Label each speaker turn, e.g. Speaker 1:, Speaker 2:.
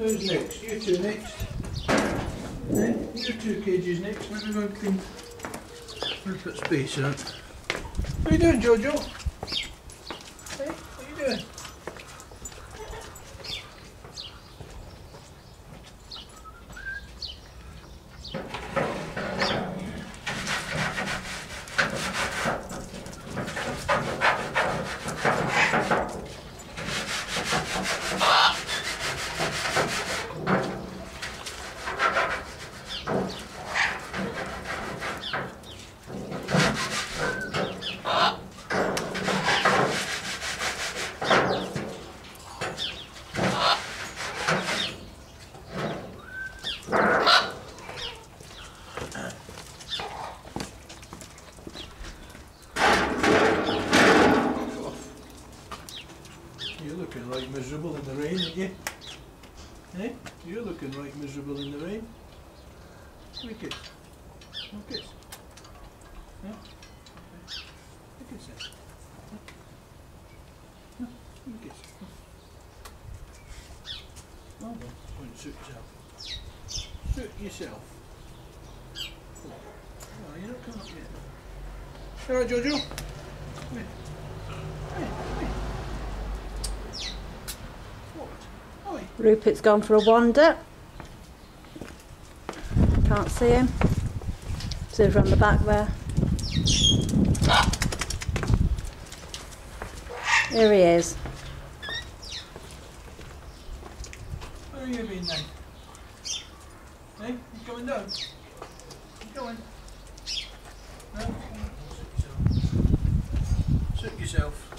Speaker 1: Who's next? You two next. Then you two cages next. Let me go and clean. Put space out. What are you doing, Jojo? Hey, what are you doing? You're looking right miserable in the rain, aren't you? Eh? You're looking right miserable in the rain. Give me a kiss. One kiss. Yeah? A kiss then. No, give me a kiss. Oh well, go and suit yourself. Suit yourself. Oh, you're not coming up yet. Alright, Jojo? Come here. Come here, come here.
Speaker 2: Rupert's gone for a wander. Can't see him. He's over on the back there. Here he is.
Speaker 1: Where have you been then? Hey, you coming down? You going? No? Suit yourself. Suit yourself.